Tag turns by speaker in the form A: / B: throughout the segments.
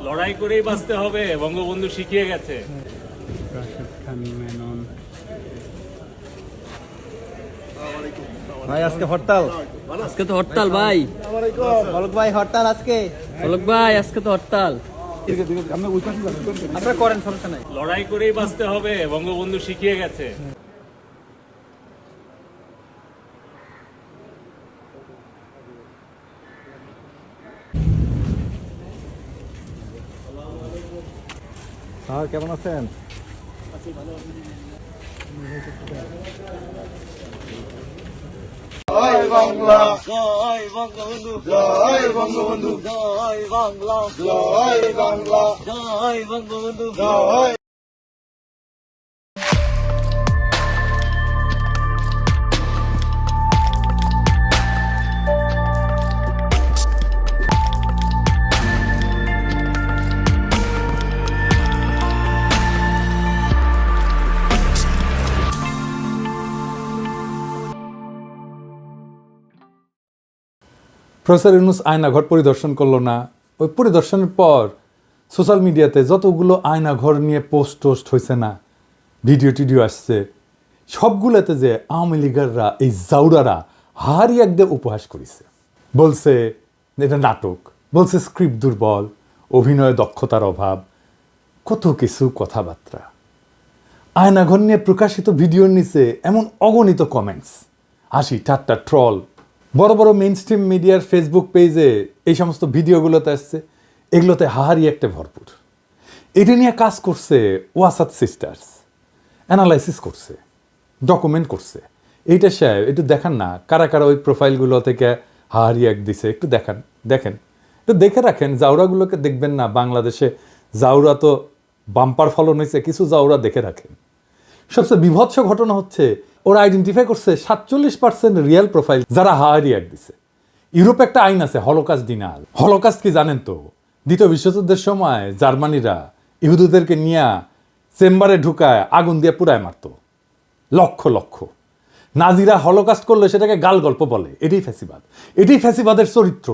A: লড়াই করেই বাঁচতে হবে, বঙ্গবন্ধু শিখিয়ে গেছে।
B: রাশেদ খান মেনন।
C: ভাই আজকে হরতাল।
D: আজকে তো হরতাল ভাই।
C: বলক ভাই হরতাল আজকে।
D: বলক ভাই আজকে তো হরতাল।
C: আপনারা করেন, সমস্যা নাই।
A: লড়াই করেই বাঁচতে হবে, বঙ্গবন্ধু শিখিয়ে গেছে।
C: স্যার কেমন আছেন?
E: জয় বাংলা, জয় বঙ্গবন্ধু, জয় বঙ্গবন্ধু, জয় বাংলা, জয় বাংলা, জয় বঙ্গবন্ধু, জয়।
F: প্রফেসর ইউনূস আয়নাঘর পরিদর্শন করলো না। ওই পরিদর্শনের পর সোশ্যাল মিডিয়াতে যতগুলো আয়নাঘর নিয়ে পোস্ট টোস্ট হয়েছে না, ভিডিও টিডিও আসছে, সবগুলোতে যে আওয়ামী লীগাররা, এই জাউরারা হারি একদম উপহাস করেছে। বলছে এটা নাটক, বলছে স্ক্রিপ্ট দুর্বল, অভিনয় দক্ষতার অভাব, কত কিছু কথাবার্তা। আয়নাঘর নিয়ে প্রকাশিত ভিডিওর নিচে এমন অগণিত কমেন্টস, হাসি ঠাট্টা, ট্রল। বড় বড় মেইন স্ট্রিম মিডিয়ার ফেসবুক পেজে এই সমস্ত ভিডিওগুলোতে আসছে, এগুলোতে হাহারি একটা ভরপুর। এটা নিয়ে কাজ করছে ওয়াসাদ সিস্টার্স, অ্যানালাইসিস করছে, ডকুমেন্ট করছে। এইটা সাহেব একটু দেখান না, কারা কারা ওই প্রোফাইলগুলো থেকে হাহারি এক দিছে, একটু দেখেন, একটু দেখে রাখেন। জাউরাগুলোকে দেখবেন না, বাংলাদেশে জাউরা তো বাম্পার ফলন হয়েছে, কিছু জাউরা দেখে রাখেন। সবচেয়ে বিভৎস ঘটনা হচ্ছে ওরা আইডেন্টিফাই করছে 47% রিয়েল প্রোফাইল যারা হায়ারি অ্যাড দিছে। ইউরোপে একটা আইন আছে হলোকাস্ট ডিনাল। হলোকাস্ট কি জানেন তো? দ্বিতীয় বিশ্বযুদ্ধের সময় জার্মানিরা ইহুদিদেরকে নিয়ে চেম্বারে ঢুকায় আগুন দিয়ে পুড়ায় মারত লক্ষ লক্ষ। নাজিরা হলোকাস্ট করলে সেটাকে গাল গল্প বলে। এটাই ফ্যাসিবাদ, এটাই ফ্যাসিবাদের চরিত্র।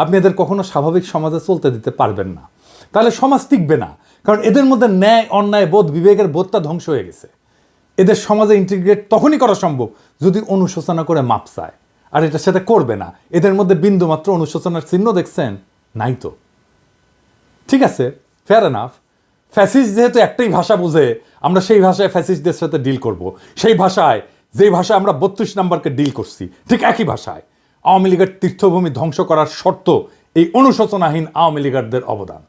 F: আপনি এদের কখনো স্বাভাবিক সমাজে চলতে দিতে পারবেন না, তাহলে সমাজ টিকবে না। কারণ এদের মধ্যে ন্যায় অন্যায় বোধ, বিবেকের বোধটা ধ্বংস হয়ে গেছে। এদের সমাজে ইন্টিগ্রেট তখনই করা সম্ভব যদি অনুশোচনা করে মাপ চায়, আর এটা সেটা করবে না। এদের মধ্যে বিন্দুমাত্র অনুশোচনার চিহ্ন দেখছেন? নাই তো। ঠিক আছে, ফেয়ার এনাফ। ফ্যাসিস্ট যেহেতু একটাই ভাষা বুঝে, আমরা সেই ভাষায় ফ্যাসিস্টদের সাথে ডিল করব। সেই ভাষায়, যেই ভাষায় আমরা 32 নম্বরকে ডিল করছি, ঠিক একই ভাষায়। আওয়ামী লীগের তীর্থভূমি ধ্বংস করার শর্ত এই অনুশোচনাহীন আওয়ামী লীগারদের অবদান।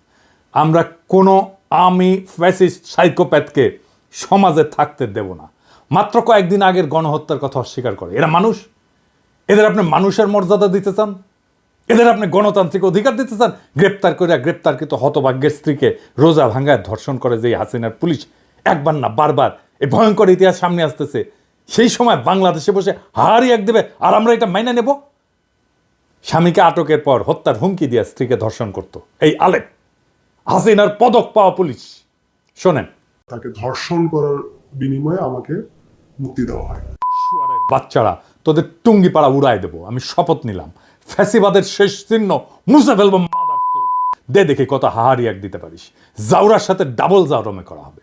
F: আমরা কোনো আওয়ামী ফ্যাসিস্ট সাইকোপ্যাথকে সমাজে থাকতে দেব না। মাত্র কয়েকদিন আগের গণহত্যার কথা অস্বীকার করে। এরা মানুষ? এদের আপনি মানুষের মর্যাদা দিতে চান? এদের আপনি গণতান্ত্রিক অধিকার দিতে চান? গ্রেপ্তারকৃত হতভাগ্যের স্ত্রীকে রোজা ভাঙ্গায় ধর্ষণ করে যে হাসিনার পুলিশ একবার না বারবার, এই ভয়ঙ্কর ইতিহাস সামনে আসতেছে। সেই সময় বাংলাদেশে বসে হারি এক দেবে আর আমরা এটা মাইনা নেব? স্বামীকে আটকের পর হত্যার হুমকি দিয়ে স্ত্রীকে ধর্ষণ করত এই আলেপ, হাসিনার পদক পাওয়া পুলিশ। শোনেন,
G: তাকে ধর্ষণ করার বিনিময়ে আমাকে মুক্তি দেওয়া হয়।
F: বাচ্চারা, তোদের টুঙ্গি পাড়া উড়াই দেবো, আমি শপথ নিলাম। ফ্যাসিবাদের শেষ চিহ্ন মুছে ফেলবো। দে দেখি কত হাহারি এক দিতে পারিস। জাউরার সাথে ডাবল জাউরমে করা হবে।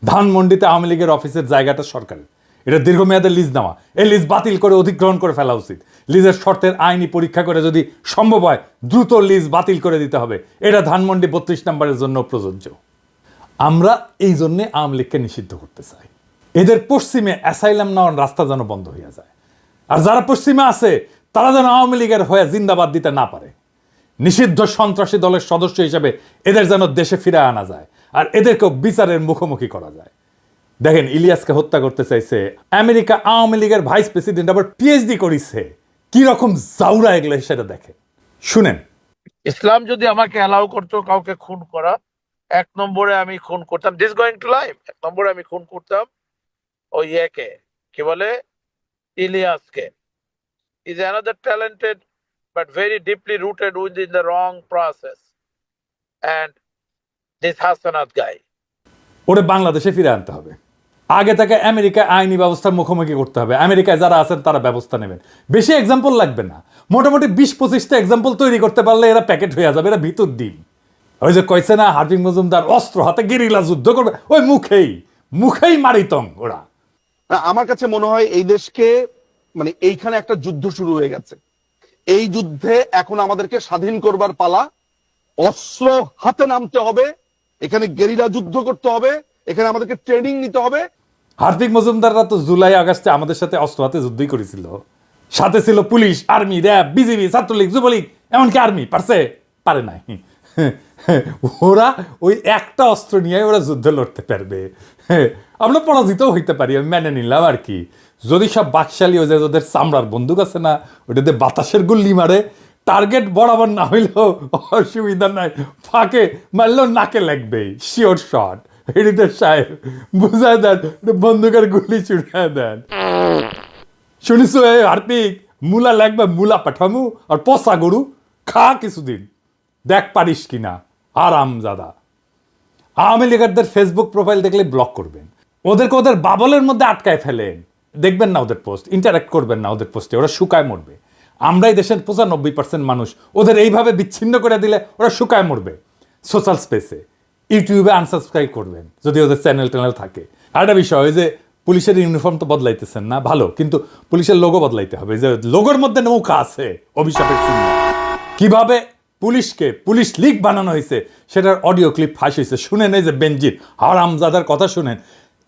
F: ধানমন্ডিতে আওয়ামী লীগের অফিসের জায়গাটা সরকারের, এটা দীর্ঘমেয়াদের লিজ নেওয়া। এই লিজ বাতিল করে অধিগ্রহণ করে ফেলা উচিত। লিজের শর্তের আইনি পরীক্ষা করে যদি সম্ভব হয় দ্রুত লিজ বাতিল করে দিতে হবে। এটা ধানমন্ডি 32 নম্বরের জন্য প্রযোজ্য। আমরা এই জন্যে আওয়ামী লীগকে নিষিদ্ধ করতে চাই। এদের পশ্চিমে অ্যাসাইলাম নেওয়ার রাস্তা যেন বন্ধ হয়ে যায়, আর যারা পশ্চিমে আছে তারা যেন আওয়ামী লীগের হয়ে জিন্দাবাদ দিতে না পারে। নিষিদ্ধ সন্ত্রাসী দলের সদস্য হিসেবে এদের যেন দেশে ফিরে আনা যায়, আর এদেরকেও বিচারের মুখোমুখি করা যায়। দেখেন, ইলিয়াসকে হত্যা করতে চাইছে আমেরিকা, আওয়ামী লীগের ভাইস প্রেসিডেন্ট আবার পিএইচডি করেছে। কি রকম জাউরা এগুলো সেটা দেখেন, শুনেন।
H: ইসলাম যদি আমাকে অ্যালাউ করতো কাউকে খুন করা, 1 নম্বরে আমি খুন করতাম, দিস গোয়িং টু লাইফ, 1 নম্বরে আমি খুন করতাম ওই ইয়েকে, কি বলে, ইলিয়াসকে। Is another talented but very deeply rooted within the wrong process. And this Hassanat guy.
F: ওরে বাংলাদেশে ফিরে আনতে হবে। আগে তাকে আমেরিকা আইনি ব্যবস্থার মুখোমুখি করতে হবে। আমেরিকায় যারা আছেন তারা ব্যবস্থা নেবেন। বেশি এক্সাম্পল লাগবে না, মোটামুটি 20-25টা এক্সাম্পল তৈরি করতে পারলে এরা প্যাকেট হয়ে যাবে, এরা ভিতর ডিম। ওই যে কইছে না হার্দিক মজুমদার অস্ত্র হাতে গেরিলা যুদ্ধ করবে, ওই মুখেই মারিতং ওরা।
I: না, আমার কাছে মনে হয় এই দেশকে মানে এইখানে একটা যুদ্ধ শুরু হয়ে গেছে। এই যুদ্ধে এখন আমাদেরকে স্বাধীন করবার পালা। অস্ত্র হাতে নামতে হবে, এখানে গেরিলা যুদ্ধ করতে হবে, এখানে আমাদেরকে ট্রেনিং নিতে হবে।
F: হার্দিক মজুমদাররা তো জুলাই আগস্টে আমাদের সাথে অস্ত্র হাতে যুদ্ধই করেছিল, সাথে ছিল police, army, RAB, BGB, Chhatra League, Jubo League, এমনকি আর্মি। পারে নাই। ওরা ওই একটা অস্ত্র নিয়ে ওরা যুদ্ধ লড়তে পারবে। আমরা পরাজিত হইতে পারি, আমি মেনে নিলাম আর কি। যদি সব বাকশালী হয়ে যায়, ওদের চামড়ার বন্দুক আছে না, ওটাতে বাতাসের গুল্লি মারে, টার্গেট বরাবর না হইলেও অসুবিধা নাই, ফাঁকে মারলেও নাকে লাগবেই, শিওর শট। হৃদয় সাহেব বুঝায় দেন, বন্দুকের গুলি ছুড়ায় দেন। শুনিস হার্দিক, মূলা লাগবে, মূলা পাঠামু আর পচা গরু খা কিছুদিন, দেখ পারিস কিনা। আরামজাদা। আওয়ামী লীগারদের ফেসবুক প্রোফাইল দেখলে ব্লক করবেন, ওদেরকে ওদের বাবলের মধ্যে আটকায় ফেলেন, দেখবেন না ওদের পোস্ট, ইন্টারাক্ট করবেন না ওদের পোস্টে, ওরা শুকায় মরবে। আমরাই দেশের 95% মানুষ, ওদের এইভাবে বিচ্ছিন্ন করে দিলে ওরা শুকায় মরবে। সোশ্যাল স্পেসে, ইউটিউবে আনসাবস্ক্রাইব করবেন যদি ওদের চ্যানেল থাকে। আর একটা বিষয়, ওই যে পুলিশের ইউনিফর্ম তো বদলাইতেছেন না, ভালো, কিন্তু পুলিশের লোগো বদলাইতে হবে। যে লোগোর মধ্যে নৌকা আছে, অভিশাপের চিহ্ন। কিভাবে পুলিশকে পুলিশ লীগ বানানো হয়েছে সেটার অডিও ক্লিপ ফাঁস হয়েছে, শুনেন। এই যে বেনজির হারামজাদার কথা শুনেন,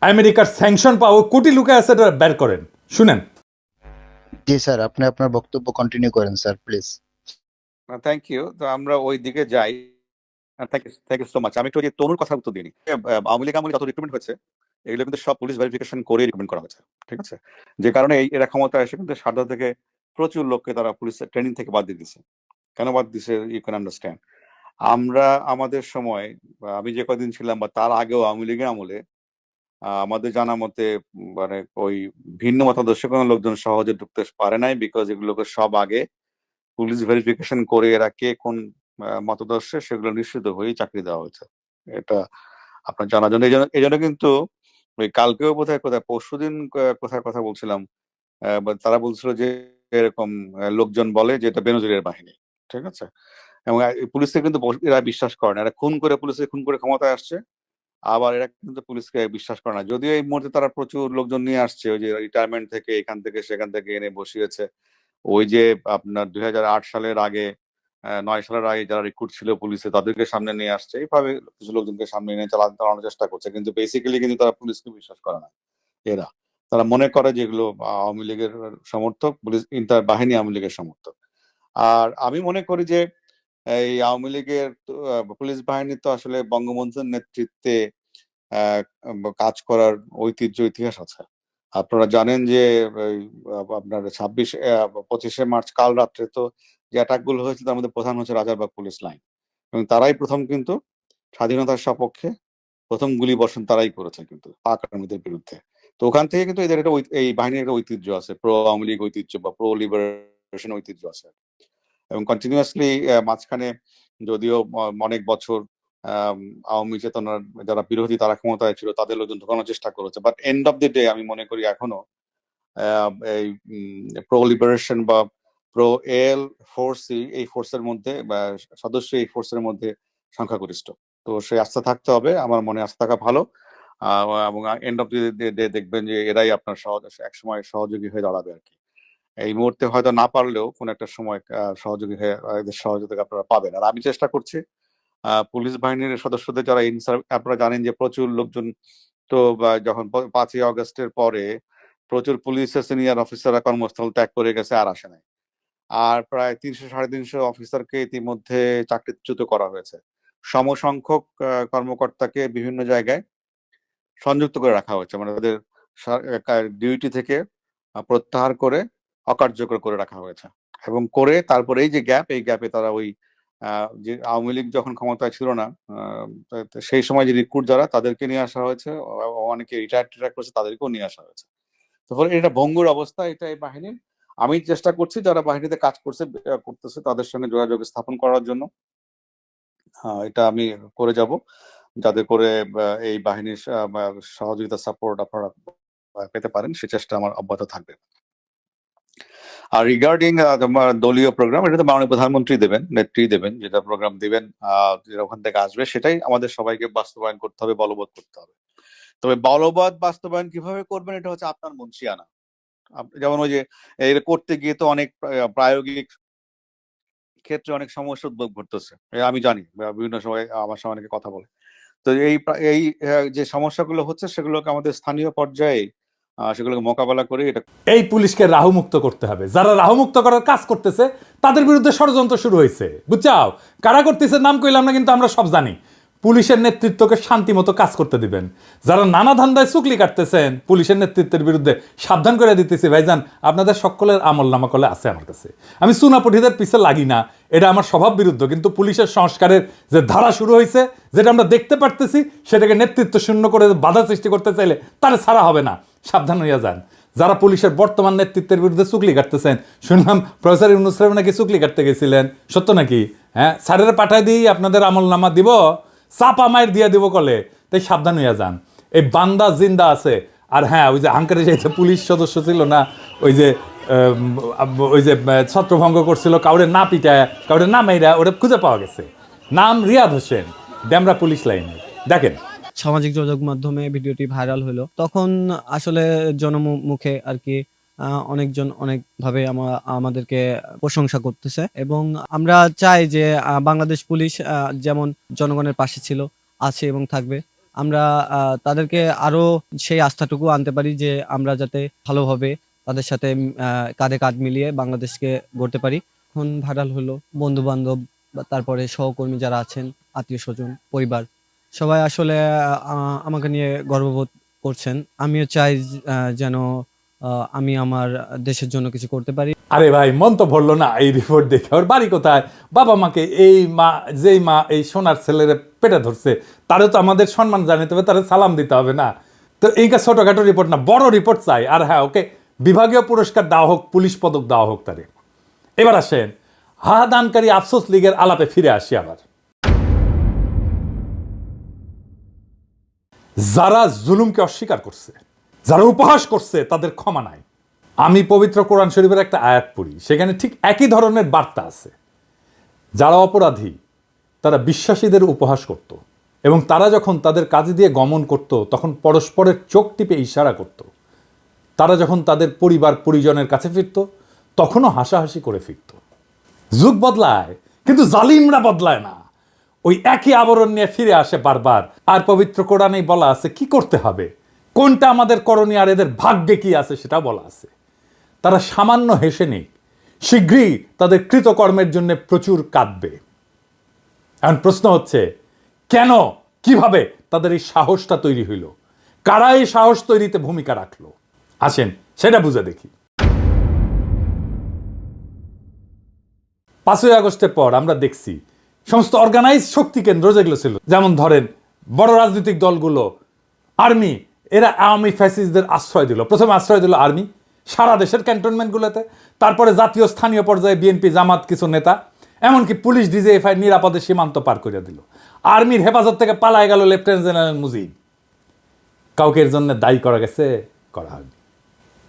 F: আমেরিকার স্যাংশন পাওয়া কোটি লুকে আছে, এটা বের করেন, শুনেন।
J: জি স্যার, আপনি আপনার বক্তব্য কন্টিনিউ করেন স্যার, প্লিজ।
K: Thank you. তো আমরা ওই দিকে যাই। Thank you so much. আমি একটু ওই যে তনুর কথা উত্তর দিই। আওয়ামী লীগ আমলে যত রিক্রুটমেন্ট হয়েছে, এগুলো কিন্তু সব পুলিশ ভেরিফিকেশন করে রিক্রুটমেন্ট করা হয়েছে, ঠিক আছে? যে কারণে এরা ক্ষমতা এসে কিন্তু সারদা থেকে প্রচুর লোককে তারা পুলিশ ট্রেনিং থেকে বাদ দিয়ে দিছে। কেন বাদ দিছে, ইউ ক্যান আন্ডারস্ট্যান্ড। আমরা আমাদের সময়, আমি যে কদিন ছিলাম বা তার আগেও আওয়ামী লীগের আমলে আমাদের জানা মতে মানে ওই ভিন্ন মতাদর্শ কোনো লোকজন সহজে ঢুকতে পারে নাই, বিকজ এগুলোকে সব আগে পুলিশ ভেরিফিকেশন করে এরা কে কোন মতাদর্শে সেগুলো নিশ্চিত হয়েই চাকরি দেওয়া হয়েছে। এটা আপনার জানার জন্য। এই জন্য কিন্তু ওই কালকেও কোথায় পরশুদিন কোথায় কথা বলছিলাম, তারা বলছিল যে এরকম লোকজন বলে যে এটা বেনজিরের বাহিনী, ঠিক আছে? এবং পুলিশকে কিন্তু এরা বিশ্বাস করে না, এরা পুলিশকে খুন করে ক্ষমতায় আসছে, আবার এরা কিন্তু পুলিশকে বিশ্বাস করে না। যদিও এই মুহূর্তে তারা প্রচুর লোকজন নিয়ে আসছে, ওই যে রিটায়ারমেন্ট থেকে এখান থেকে সেখান থেকে এনে বসিয়েছে। ওই যে আপনার 2008 সালের আগে 9 সালের আগে যারা রিক্রুট ছিল পুলিশে, তাদেরকে সামনে নিয়ে আসছে, এইভাবে কিছু লোকজনকে সামনে এনে চালানোর চেষ্টা করছে। কিন্তু বেসিক্যালি কিন্তু তারা পুলিশকে বিশ্বাস করে না। তারা মনে করে যেগুলো আওয়ামী লীগের সমর্থক, পুলিশ ইন্টার বাহিনী আওয়ামী লীগের সমর্থক। আর আমি মনে করি যে এই আওয়ামী লীগের পুলিশ বাহিনী তো আসলে বঙ্গবন্ধুর নেতৃত্বে কাজ করার ঐতিহ্য, ইতিহাস আছে। আপনারা জানেন যে আপনার 25শে মার্চ কাল রাত্রে তো যে অ্যাটাক গুলো হয়েছিল, তার মধ্যে প্রধান হচ্ছে রাজারবাগ পুলিশ লাইন, এবং তারাই প্রথম কিন্তু স্বাধীনতার সপক্ষে প্রথম গুলি বর্ষণ তারাই করেছে কিন্তু পাক আর্মিদের বিরুদ্ধে। তো ওখান থেকে কিন্তু এদের এই বাহিনীর একটা ঐতিহ্য আছে, প্রো আওয়ামী লীগ ঐতিহ্য বা প্রো লিবারেশন ঐতিহ্য আছে। এবং কন্টিনিউয়াসলি মাঝখানে যদিও অনেক বছর আওয়ামী চেতনার যারা বিরোধী তারা ক্ষমতায় ছিল, তাদের লোকজন ঢোকানোর চেষ্টা করেছে, but end of the day আমি মনে করি এখনো এই প্রো লিবারেশন বা প্রো এল ফোর্সই এই ফোর্সের মধ্যে বা সদস্য এই ফোর্সের মধ্যে সংখ্যাগরিষ্ঠ। তো সেই আস্থা থাকতে হবে, আমার মনে আস্থা থাকা ভালো। এবং এন্ড অফ দি ডে দেখবেন যে এরাই আপনার একসময় সহযোগী হয়ে দাঁড়াবে আর কি। এই মুহূর্তে হয়তো না পারলেও কোন একটা সময় সহযোগী হয়ে এদের সহযোগিতা আপনারা পাবেন। আর আমি চেষ্টা করছি পুলিশ বাহিনীর সদস্যদের যারা আপনারা জানেন যে প্রচুর লোকজন তো যখন 5ই আগস্টের পরে প্রচুর পুলিশের সিনিয়র অফিসাররা কর্মস্থল ত্যাগ করে গেছে, আর আসে নাই। আর প্রায় 300-350 অফিসারকে ইতিমধ্যে চাকরিচ্যুত করা হয়েছে। সমসংখ্যক কর্মকর্তাকে বিভিন্ন জায়গায় সংযুক্ত করে রাখা হয়েছে, মানে তাদের ডিউটি থেকে প্রত্যাহার করে অকার্যকর করে রাখা হয়েছে। এবং করে তারপরে এই যে এই গ্যাপে তারা ওই যে আওয়ামী লীগ যখন ক্ষমতায় ছিল না সেই সময় যে রিক্রুট যারা, তাদেরকে নিয়ে আসা হয়েছে, অনেকে রিটায়ার করেছে, তাদেরকেও নিয়ে আসা হয়েছে। তো ফলে এটা ভঙ্গুর অবস্থা এটা এই বাহিনীর। আমি চেষ্টা করছি যারা বাহিনীতে কাজ করতেছে তাদের সঙ্গে যোগাযোগ স্থাপন করার জন্য। এটা আমি করে যাব, যাতে করে এই বাহিনীর সহযোগিতা সাপোর্ট আপনারা পেতে পারেন, সে চেষ্টা আমার অব্যাহত থাকবে। আর রিগার্ডিং তোমার দলীয় প্রোগ্রাম, এটা তো মাননীয় প্রধানমন্ত্রী দেবেন, নেত্রী দেবেন, যেটা প্রোগ্রাম দিবেন যেটা ওখান থেকে আসবে সেটাই আমাদের সবাইকে বাস্তবায়ন করতে হবে, বলবৎ করতে হবে। তবে বলবৎ বাস্তবায়ন কিভাবে করবেন এটা হচ্ছে আপনার মনসিয়ানা। যেমন ওই যে এটা করতে গিয়ে তো অনেক প্রায়োগিক ক্ষেত্রে অনেক সমস্যা উদ্ভব ঘটতেছে, আমি জানি, বিভিন্ন সময় আমার সঙ্গে অনেকে কথা বলে। তো এই যে সমস্যাগুলো হচ্ছে সেগুলোকে আমাদের স্থানীয় পর্যায়ে সেগুলোকে মোকাবেলা করে এটা
F: এই পুলিশকে রাহুমুক্ত করতে হবে। যারা রাহুমুক্ত করার কাজ করতেছে তাদের বিরুদ্ধে ষড়যন্ত্র শুরু হয়েছে, বুঝছাও? কারা করতেছে নাম কইলাম না, কিন্তু আমরা সব জানি। পুলিশের নেতৃত্বকে শান্তি মতো কাজ করতে দিবেন। যারা নানা ধান্দায় চুকলি কাটতেছেন পুলিশের নেতৃত্বের বিরুদ্ধে সাবধান করে দিতেছি, ভাইজান আপনাদের সকলের আমল নামা কলে আছে আমার কাছে। আমি চুনাপঠিদের পিছে লাগি না, এটা আমার স্বভাব বিরুদ্ধ, কিন্তু পুলিশের সংস্কারের যে ধারা শুরু হয়েছে, যেটা আমরা দেখতে পারতেছি, সেটাকে নেতৃত্ব শূন্য করে বাধা সৃষ্টি করতে চাইলে তারা ছাড়া হবে না। সাবধান হইয়া যান যারা পুলিশের বর্তমান নেতৃত্বের বিরুদ্ধে চুকলি কাটতেছেন। শুনলাম প্রফেসর ইউনূস সাহেব নাকি চুকলি কাটতে গেছিলেন, সত্য নাকি? হ্যাঁ, স্যারের পাঠায় দিই আপনাদের আমল নামা দিব, চাপা মায়ের দিয়ে দিব কলে। তাই সাবধান হইয়া যান, এই বান্দা জিন্দা আছে। আর হ্যাঁ, ওই যে হাঙ্কারে যে পুলিশ সদস্য ছিল না, ওই যে ছত্রভঙ্গ করছিল, কাউরে না পিটায় কাউরে না মাইরা, ওটা খুঁজে পাওয়া গেছে। নাম রিয়াদ হোসেন, ডেমরা পুলিশ লাইনে। দেখেন
L: সামাজিক যোগাযোগ মাধ্যমে ভিডিওটি ভাইরাল হলো, তখন আসলে জনমুখে আর কি অনেকজন অনেকভাবে আমাদেরকে প্রশংসা করতেছে, এবং আমরা চাই যে বাংলাদেশ পুলিশ যেমন জনগণের পাশে ছিল, আছে এবং থাকবে। আমরা তাদেরকে আরো সেই আস্থাটুকু আনতে পারি যে আমরা যাতে ভালোভাবে তাদের সাথে কাঁধে কাঁধ মিলিয়ে বাংলাদেশকে গড়তে পারি। এখন ভাইরাল হলো, বন্ধু বান্ধব, তারপরে সহকর্মী যারা আছেন, আত্মীয় স্বজন, পরিবার, সবাই আসলে আমাকে নিয়ে গর্ববোধ করছেন। আমিও চাই যেন আমি আমার দেশের জন্য কিছু করতে পারি।
F: আরে ভাই, মন তো ভরলো না এই রিপোর্ট দেখে। ওর বাড়ি কোথায়? বাবা মাকে, এই মা, যেই মা এই সোনার ছেলের পেটে ধরছে, তারও তো আমাদের সম্মান জানাতে হবে, তারা সালাম দিতে হবে না? তো এইটা ছোটখাটো রিপোর্ট না, বড় রিপোর্ট চাই। আর হ্যাঁ, ওকে বিভাগীয় পুরস্কার দেওয়া হোক, পুলিশ পদক দেওয়া হোক তারে। এবার আসেন হাদানকারী আফসোস লীগের আলাপে ফিরে আসি। আবার যারা জুলুমকে অস্বীকার করছে, যারা উপহাস করছে, তাদের ক্ষমা নাই। আমি পবিত্র কোরআন শরীফের একটা আয়াত পড়ি, সেখানে ঠিক একই ধরনের বার্তা আছে। যারা অপরাধী তারা বিশ্বাসীদের উপহাস করত, এবং তারা যখন তাদের কাজে দিয়ে গমন করত তখন পরস্পরের চোখ টিপে ইশারা করত। তারা যখন তাদের পরিবার পরিজনের কাছে ফিরত তখনও হাসাহাসি করে ফিরত। যুগ বদলায় কিন্তু জালিমরা বদলায় না, ওই একই আবরণ নিয়ে ফিরে আসে বারবার। আর পবিত্র কোরআনেই বলা আছে কি করতে হবে, কোনটা আমাদের করণীয়, আর এদের ভাগ্যে কি আছে সেটা বলা আছে। তারা সামান্য হেসে নেই, শীঘ্রই তাদের কৃতকর্মের জন্য প্রচুর কাঁদবে। এখন প্রশ্ন হচ্ছে, কেন, কিভাবে তাদের এই সাহসটা তৈরি হইল? কারা এই সাহস তৈরিতে ভূমিকা রাখলো? আসেন সেটা বুঝে দেখি। 5ই আগস্টের পর আমরা দেখছি সমস্ত অর্গানাইজ শক্তি কেন্দ্র যেগুলো ছিল, যেমন ধরেন বড় রাজনৈতিক দলগুলো, আর্মি, এরা আওয়ামী ফ্যাসিস্টদের আশ্রয় দিল। প্রথমে আশ্রয় দিল আর্মি সারা দেশের ক্যান্টনমেন্টগুলোতে, তারপরে জাতীয় স্থানীয় পর্যায়ে বিএনপি, জামাত, কিছু নেতা, এমনকি পুলিশ ডিজিএফআই নিরাপদে সীমান্ত পার করে দিল। আর্মির হেফাজত থেকে পালায় গেল লেফটেন্যান্ট জেনারেল মুজিব। কাউকে এর জন্য দায়ী করা গেছে? করা হয়নি।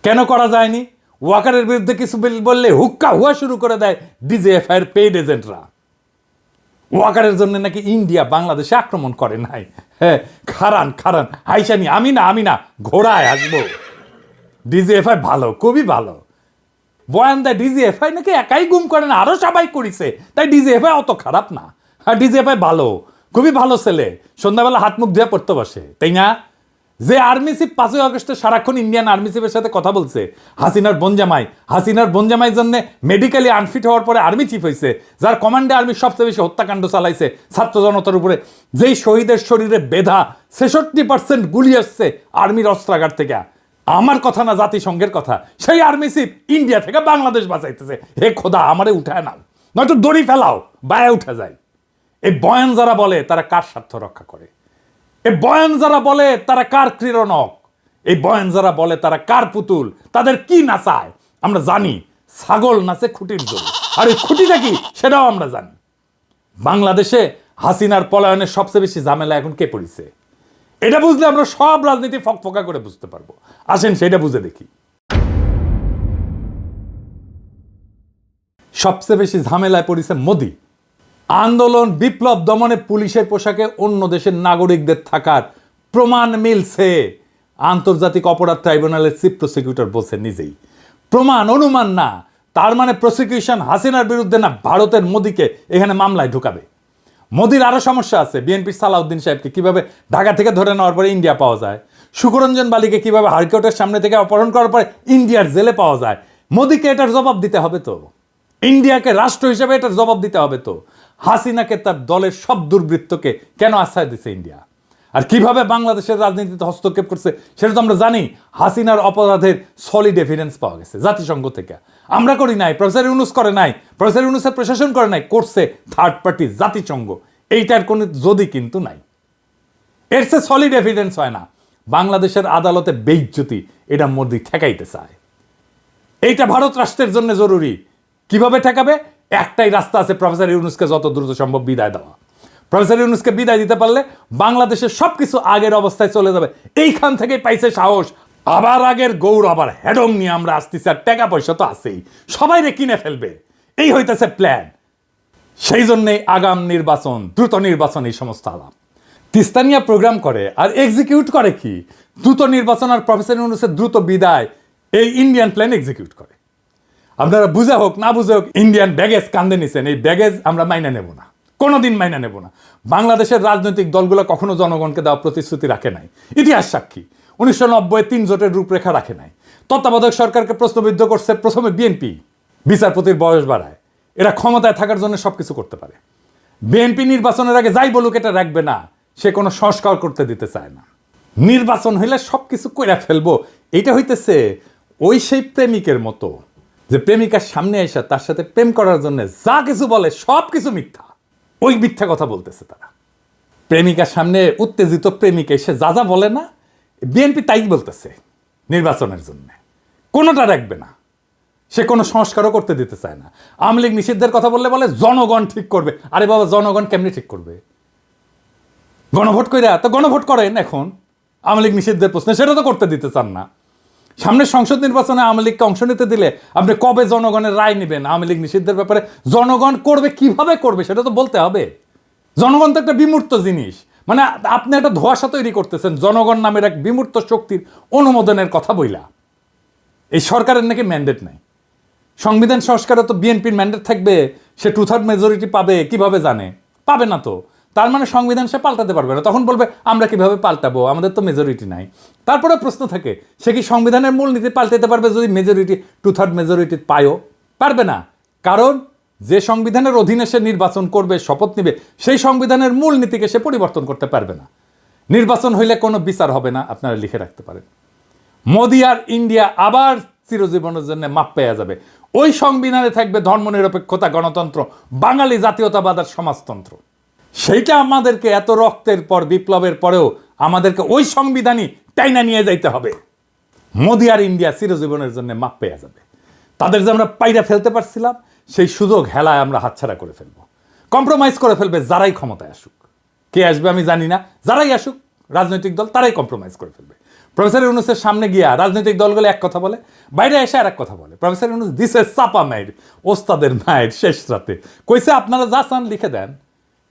F: কেন করা যায়নি? ওয়াকারের বিরুদ্ধে কিছু বললে হুক্কা হুয়া শুরু করে দেয় ডিজিএফআই এর পেইড এজেন্টরা। ওয়াকারের জন্য নাকি ইন্ডিয়া বাংলাদেশে আক্রমণ করে নাই। হ্যাঁ, খারান হাইসানি, আমি না ঘোড়ায় আসবো। ডিজিএফআই ভালো, খুবই ভালো। বয়ান দেয় ডিজিএফআই নাকি একাই গুম করে না, আরো সবাই করেছে, তাই ডিজিএফআই অত খারাপ না। হ্যাঁ, ডিজিএফআই ভালো, খুবই ভালো ছেলে, সন্ধ্যাবেলা হাত মুখ ধুয়ে পড়তে বসে, তাই না? যে আর্মি চিফ 5ই আগস্টে সারাক্ষণ ইন্ডিয়ান আর্মি চিফের সাথে কথা বলছে, হাসিনার বোনজামাই জন্য মেডিকেলি আনফিট হওয়ার পরে আর্মি চিফ হয়েছে, যার কমান্ডে আর্মি সবচেয়ে বেশি হত্যাকাণ্ড চালাইছে ছাত্র জনতার উপরে, যেই শহীদের শরীরে বেধা 66% গুলি আসছে আর্মির অস্ত্রাগার থেকে। আমার কথা না, জাতিসংঘের কথা। সেই আর্মি চিফ ইন্ডিয়া থেকে বাংলাদেশ বাঁচাইতেছে। হে খোদা, আমারে উঠায় নাও, নয়তো দড়ি ফেলাও, বায়ে উঠে যায়। এই বয়ান যারা বলে তারা কার স্বার্থ রক্ষা করে? এই বয়ান যারা বলে তারা কার ক্রীড়নক? এই বয়ান যারা বলে তারা কার পুতুল? তাদের কি নাচায় আমরা জানি। ছাগল নাচে খুঁটির জোরে, আর এই খুঁটিটা কি সেটাও আমরা জানি। বাংলাদেশে হাসিনার পলায়নের সবচেয়ে বেশি ঝামেলা এখন কে পড়েছে? এটা বুঝলে আমরা সব রাজনীতি ফকফকা করে বুঝতে পারবো। আসেন সেটা বুঝে দেখি। সবচেয়ে বেশি ঝামেলায় পড়েছে মোদি। আন্দোলন বিপ্লব দমনে পুলিশের পোশাকে অন্য দেশের নাগরিকদের থাকার প্রমাণ মিলছে। আন্তর্জাতিক অপরাধ ট্রাইব্যুনালের চিফ প্রসিকিউটর বলছে নিজেই, প্রমাণ অনুমান না। তার মানে প্রসিকিউশন হাসিনার বিরুদ্ধে না, ভারতের মোদিকে এখানে মামলায় ঢুকাবে। মোদির আরো সমস্যা আছে। বিএনপির সালাউদ্দিন সাহেবকে কিভাবে ঢাকা থেকে ধরে নেওয়ার পরে ইন্ডিয়া পাওয়া যায়, সুকরঞ্জন বালিকে কিভাবে হাইকোর্টের সামনে থেকে অপহরণ করার পরে ইন্ডিয়ার জেলে পাওয়া যায়। মোদিকে এটার জবাব দিতে হবে তো, ইন্ডিয়াকে রাষ্ট্র হিসেবে এটার জবাব দিতে হবে তো। হাসিনাকে তার দলের সব দুর্বৃত্তকে কেন আশ্রয় দিচ্ছে ইন্ডিয়া, আর কিভাবে বাংলাদেশের রাজনীতিতে হস্তক্ষেপ করছে সেটা তো আমরা জানি। হাসিনার অপরাধের সলিড এভিডেন্স পাওয়া গেছে জাতিসংঘ থেকে। আমরা করি নাই, প্রফেসর ইউনূস করে নাই, প্রফেসর ইউনূসের প্রশাসন করে নাই, করছে থার্ড পার্টি জাতিসংঘ। এইটার কোনো যদি কিন্তু নাই, এর সে সলিড এভিডেন্স হয় না। বাংলাদেশের আদালতে বেইজ্জতি, এটা মোদি ঠেকাইতে চায়। এইটা ভারত রাষ্ট্রের জন্য জরুরি। কিভাবে ঠেকাবে? একটাই রাস্তা আছে, প্রফেসর ইউনূসকে যত দ্রুত সম্ভব বিদায় দেওয়া। প্রফেসর ইউনূসকে বিদায় দিতে পারলে বাংলাদেশের সবকিছু আগের অবস্থায় চলে যাবে। এইখান থেকে পাইছে সাহস, আবার আগের গৌরব, আবার হেডং নিয়ে আমরা আসতেছি। আর টাকা পয়সা তো আছেই, সবাইরে কিনে ফেলবে, এই হইতেছে প্ল্যান। সেই জন্যেই আগাম নির্বাচন, দ্রুত নির্বাচন, এই সমস্ত আলাপ। তিস্তানিয়া প্রোগ্রাম করে আর এক্সিকিউট করে কি? দ্রুত নির্বাচন আর প্রফেসর ইউনূসের দ্রুত বিদায়, এই ইন্ডিয়ান প্ল্যান এক্সিকিউট করে। আপনারা বুঝে হোক না বুঝে হোক, ইন্ডিয়ান ব্যাগেজ কান্দে নিছেন। এই ব্যাগেজ আমরা মাইনা নেব না, কোনোদিন মাইনা নেব না। বাংলাদেশের রাজনৈতিক দলগুলো কখনো জনগণকে দেওয়া প্রতিশ্রুতি রাখে নাই, ইতিহাস সাক্ষী। 1990 3 জোটের রূপরেখা রাখে নাই। তত্ত্বাবধায়ক সরকারকে প্রশ্নবিদ্ধ করছে প্রথমে বিএনপি, বিচারপতির বয়স বাড়ায়। এরা ক্ষমতায় থাকার জন্য সবকিছু করতে পারে। বিএনপি নির্বাচনের আগে যাই বলুক এটা রাখবে না, সে কোনো সংস্কার করতে দিতে চায় না। নির্বাচন হইলে সবকিছু কইরা ফেলবো, এটা হইতেছে ওই সেই প্রেমিকের মতো, যে প্রেমিকার সামনে এসে তার সাথে প্রেম করার জন্য যা কিছু বলে সব কিছু মিথ্যা। ওই মিথ্যা কথা বলতেছে তারা। প্রেমিকার সামনে উত্তেজিত প্রেমিকা এসে যা যা বলে না, বিএনপি তাই বলতেছে নির্বাচনের জন্য। কোনোটা রাখবে না, সে কোনো সংস্কারও করতে দিতে চায় না। আওয়ামী লীগ নিষিদ্ধের কথা বললে বলে জনগণ ঠিক করবে। আরে বাবা, জনগণ কেমনি ঠিক করবে? গণভোট কইরা তো গণভোট করেন এখন আওয়ামী লীগ নিষিদ্ধের প্রশ্নে, সেটা তো করতে দিতে চান না। সামনে সংসদ নির্বাচনে আওয়ামী লীগকে অংশ নিতে দিলে আপনি কবে জনগণের রায় নেবেন আওয়ামী লীগ নিষিদ্ধের ব্যাপারে? জনগণ করবে, কিভাবে করবে সেটা তো বলতে হবে। জনগণ তো একটা বিমূর্ত জিনিস, মানে আপনি একটা ধোঁয়াশা তৈরি করতেছেন জনগণ নামের এক বিমূর্ত শক্তির অনুমোদনের কথা বইলা। এই সরকারের নাকি ম্যান্ডেট নাই। সংবিধান সংস্কারে তো বিএনপির ম্যান্ডেট থাকবে, সে 2/3 মেজরিটি পাবে, কিভাবে জানে? পাবে না তো। তার মানে সংবিধান সে পাল্টাতে পারবে না। তখন বলবে আমরা কিভাবে পাল্টাবো, আমাদের তো মেজরিটি নাই। তারপরে প্রশ্ন থাকে, সে কি সংবিধানের মূলনীতি পাল্টাতে পারবে যদি মেজরিটি 2/3 মেজরিটি পায়ও? পারবে না। কারণ যে সংবিধানের অধীনে সে নির্বাচন করবে, শপথ নিবে, সেই সংবিধানের মূলনীতিকে সে পরিবর্তন করতে পারবে না। নির্বাচন হইলে কোনো বিচার হবে না, আপনারা লিখে রাখতে পারেন। মোদি আর ইন্ডিয়া আবার চিরজীবনের জন্য মাপ পেয়ে যাবে। ওই সংবিধানে থাকবে ধর্মনিরপেক্ষতা, গণতন্ত্র, বাঙালি জাতীয়তাবাদ আর সমাজতন্ত্র। সেইটা আমাদেরকে এত রক্তের পর, বিপ্লবের পরেও আমাদেরকে ওই সংবিধানই টাইনা নিয়ে যাইতে হবে। মোদি আর ইন্ডিয়া চিরজীবনের জন্য মাপ পেয়ে যাবে। তাদের যে আমরা পাইরা ফেলতে পারছিলাম, সেই সুযোগ হেলায় আমরা হাতছাড়া করে ফেলবো। কম্প্রোমাইজ করে ফেলবে যারাই ক্ষমতায় আসুক। কে আসবে আমি জানি না, যারাই আসুক রাজনৈতিক দল তারাই কম্প্রোমাইজ করে ফেলবে। প্রফেসর ইউনূসের সামনে গিয়া রাজনৈতিক দলগুলো এক কথা বলে, বাইরে এসে আর এক কথা বলে। প্রফেসর ইউনূস দিছে চাপা মায়ের, ওস্তাদের মায়ের শেষ রাতে কইছে আপনারা যা চান লিখে দেন,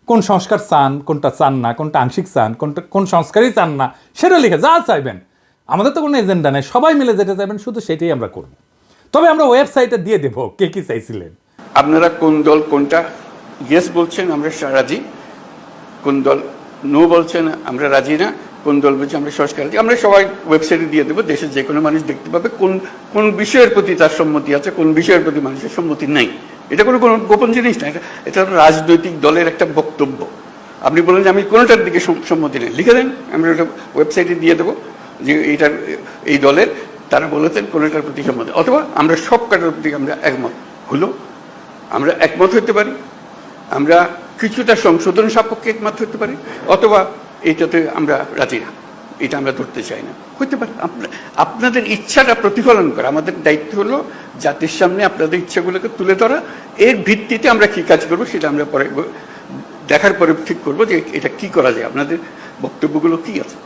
F: কোন সংস্কার চান, কোনটা চান না, কোনটা আংশিক চান, কোন সংস্কারই চান না, সেটা লিখে যা চাইবেন। আমাদের তো কোনো এজেন্ডা নেই, সবাই মিলে যেটা চাইবেন শুধু সেটাই আমরা করব। তবে আমরা ওয়েবসাইটে দিয়ে দেবো কে কি চাইছিলেন।
M: আপনারা কোন দল কোনটা ইয়েস বলছেন আমরা রাজি, কোন দল নো বলছেন আমরা রাজি না, কোন দল বলছে আমরা সংস্কার, আমরা সবাই ওয়েবসাইটে দিয়ে দেবো। দেশের যে কোনো মানুষ দেখতে পাবে কোন কোন বিষয়ের প্রতি তার সম্মতি আছে, কোন বিষয়ের প্রতি মানুষের সম্মতি নাই। এটা কোনো গোপন জিনিস না, এটা রাজনৈতিক দলের একটা বক্তব্য। আপনি বলেন যে আমি কোনোটার দিকে সম্মতি নেই, লিখে দেন, আমরা ওটা ওয়েবসাইটে দিয়ে দেবো যে এইটার এই দলের তারা বলেছেন কোনোটার প্রতি সম্মতি, অথবা আমরা সব কাটার প্রতি আমরা একমত হলো, আমরা একমত হতে পারি, আমরা কিছুটা সংশোধন সাপেক্ষে একমত হতে পারি, অথবা এইটাতে আমরা রাজি না, এটা আমরা ধরতে চাই না, হতে পারে। আপনাদের ইচ্ছাটা প্রতিফলন করা আমাদের দায়িত্ব হলো জাতির সামনে আপনাদের ইচ্ছাগুলোকে তুলে ধরা। এর ভিত্তিতে আমরা কি কাজ করবো সেটা আমরা পরে দেখার পরে ঠিক করবো যে এটা কি করা যায়, আপনাদের বক্তব্যগুলো কি আছে।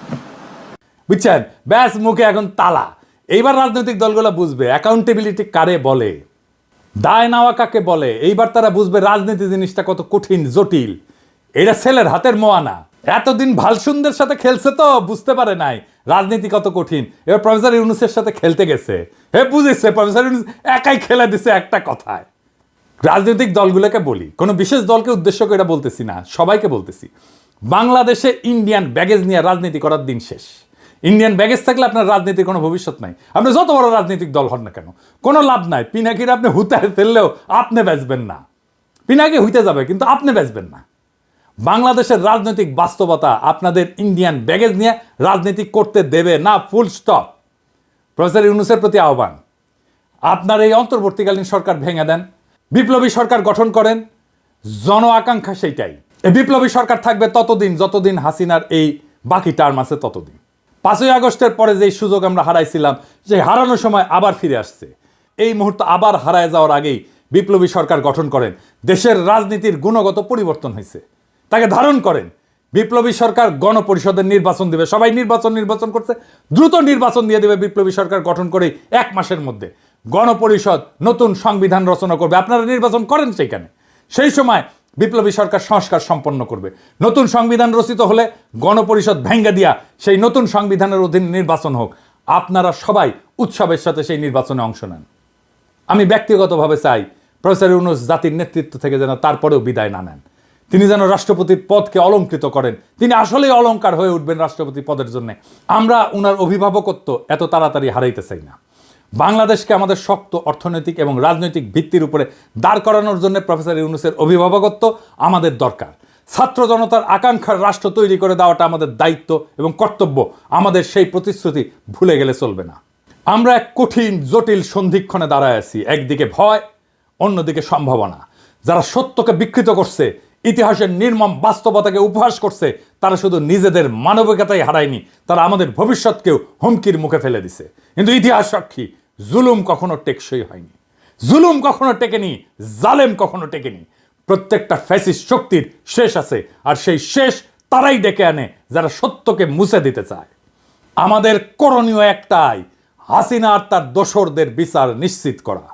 F: বুঝছেন? ব্যাস মুখে এখন তালা। এইবার রাজনৈতিক দলগুলো বুঝবে অ্যাকাউন্টেবিলিটি কারে বলে। দায় নেওয়া কাকে বলে এইবার তারা বুঝবে রাজনীতি জিনিসটা কত কঠিন জটিল। এটা ছেলের হাতের মোয়া না। এতদিন ভালসুন্দের সাথে খেলছে তো বুঝতে পারে নাই রাজনীতি কত কঠিন। এবার প্রফেসর ইউনূসের সাথে খেলতে গেছে, বুঝেছে প্রফেসর ইউনূস একাই খেলে দিছে একটা কথায়। রাজনৈতিক দলগুলোকে বলি, কোনো বিশেষ দলকে উদ্দেশ্য করে এটা বলতেছি না, সবাইকে বলতেছি, বাংলাদেশে ইন্ডিয়ান ব্যাগেজ নিয়ে রাজনীতি করার দিন শেষ। ইন্ডিয়ান ব্যাগেজ থাকলে আপনার রাজনীতির কোনো ভবিষ্যৎ নাই। আপনি যত বড় রাজনৈতিক দল হন না কেন, কোনো লাভ নাই। পিনাকির আপনি হুতায় ফেললেও আপনি বেচবেন না। পিনাকি হইতে যাবে কিন্তু আপনি বেচবেন না। বাংলাদেশের রাজনৈতিক বাস্তবতা আপনাদের ইন্ডিয়ান ব্যাগেজ নিয়ে রাজনীতি করতে দেবে না, ফুল স্টপ। প্রফেসর ইউনূসের প্রতি আহ্বান, আপনার এই অন্তর্বর্তীকালীন সরকার ভেঙে দেন, বিপ্লবী সরকার গঠন করেন। জন আকাঙ্ক্ষা সেইটাই। এই বিপ্লবী সরকার থাকবে ততদিন যতদিন হাসিনার এই বাকি টার্ম আছে ততদিন। 5ই আগস্টের পরে যেই সুযোগ আমরা হারাইছিলাম, যে হারানোর সময় আবার ফিরে আসছে। এই মুহূর্তে আবার হারায় যাওয়ার আগেই বিপ্লবী সরকার গঠন করেন। দেশের রাজনীতির গুণগত পরিবর্তন হয়েছে, তাকে ধারণ করেন। বিপ্লবী সরকার গণপরিষদের নির্বাচন দেবে, সবাই নির্বাচন করছে, দ্রুত নির্বাচন দিয়ে দেবে। বিপ্লবী সরকার গঠন করে 1 মাসের মধ্যে গণপরিষদ নতুন সংবিধান রচনা করবে। আপনারা নির্বাচন করেন সেইখানে, সেই সময় বিপ্লবী সরকার সংস্কার সম্পন্ন করবে। নতুন সংবিধান রচিত হলে গণপরিষদ ভেঙ্গে দিয়া সেই নতুন সংবিধানের অধীন নির্বাচন হোক। আপনারা সবাই উৎসবের সাথে সেই নির্বাচনে অংশ নেন। আমি ব্যক্তিগতভাবে চাই প্রফেসর ইউনূস জাতির নেতৃত্ব থেকে যেন তারপরেও বিদায় না নেন। তিনি যেন রাষ্ট্রপতির পদকে অলংকৃত করেন। তিনি আসলেই অলংকার হয়ে উঠবেন রাষ্ট্রপতি পদের জন্য। আমরা উনার অভিভাবকত্ব এত তাড়াতাড়ি হারাইতে চাই না। বাংলাদেশকে আমাদের শক্ত অর্থনৈতিক এবং রাজনৈতিক ভিত্তির উপরে দাঁড় করানোর জন্য প্রফেসর ইউনূসের অভিভাবকত্ব আমাদের দরকার। ছাত্র জনতার আকাঙ্ক্ষার রাষ্ট্র তৈরি করে দেওয়াটা আমাদের দায়িত্ব এবং কর্তব্য। আমাদের সেই প্রতিশ্রুতি ভুলে গেলে চলবে না। আমরা এক কঠিন জটিল সন্ধিক্ষণে দাঁড়ায় আছি। একদিকে ভয়, অন্যদিকে সম্ভাবনা। যারা সত্যকে বিকৃত করছে, ইতিহাসের নির্মম বাস্তবতাকে উপহাস করছে, তারা শুধু নিজেদের মানবিকতাই হারায়নি, তারা আমাদের ভবিষ্যৎকেও হুমকির মুখে ফেলে দিছে। কিন্তু ইতিহাস সাক্ষী, জুলুম কখনো টেকসই হয়নি, জুলুম কখনো টেকেনি, জালেম কখনো টেকেনি। প্রত্যেকটা ফ্যাসিস্ট শক্তির শেষ আছে, আর সেই শেষ তারাই ডেকে আনে যারা সত্যকে মুছে দিতে চায়। আমাদের করণীয় একটাই, হাসিনা আর তার দোসরদের বিচার নিশ্চিত করা,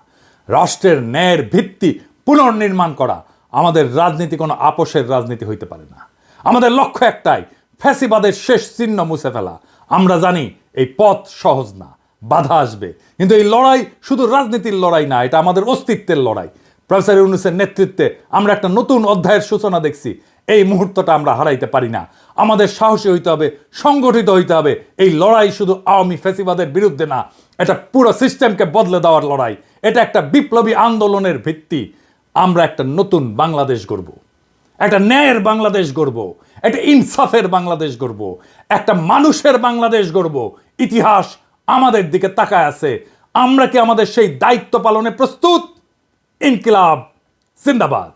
F: রাষ্ট্রের ন্যায়ের ভিত্তি পুনর্নির্মাণ করা। আমাদের রাজনীতি কোনো আপোষের রাজনীতি হইতে পারে না। আমাদের লক্ষ্য একটাই, ফ্যাসিবাদের শেষ চিহ্ন মুছে ফেলা। আমরা জানি এই পথ সহজ না, বাধা আসবে, কিন্তু এই লড়াই শুধু রাজনীতির লড়াই না, এটা আমাদের অস্তিত্বের লড়াই। প্রফেসর ইউনূসের নেতৃত্বে আমরা একটা নতুন অধ্যায়ের সূচনা দেখছি। এই মুহূর্তটা আমরা হারাইতে পারি না। আমাদের সাহসী হইতে হবে, সংগঠিত হইতে হবে। এই লড়াই শুধু আওয়ামী ফ্যাসিবাদের বিরুদ্ধে না, এটা পুরো সিস্টেমকে বদলে দেওয়ার লড়াই। এটা একটা বিপ্লবী আন্দোলনের ভিত্তি। আমরা একটা নতুন বাংলাদেশ গড়ব, একটা ন্যায়ের বাংলাদেশ গড়ব, একটা ইনসাফের বাংলাদেশ গড়ব, একটা মানুষের বাংলাদেশ গড়ব। ইতিহাস আমাদের দিকে তাকায় আছে। আমরা কি আমাদের সেই দায়িত্ব পালনে প্রস্তুত? ইনকিলাব জিন্দাবাদ।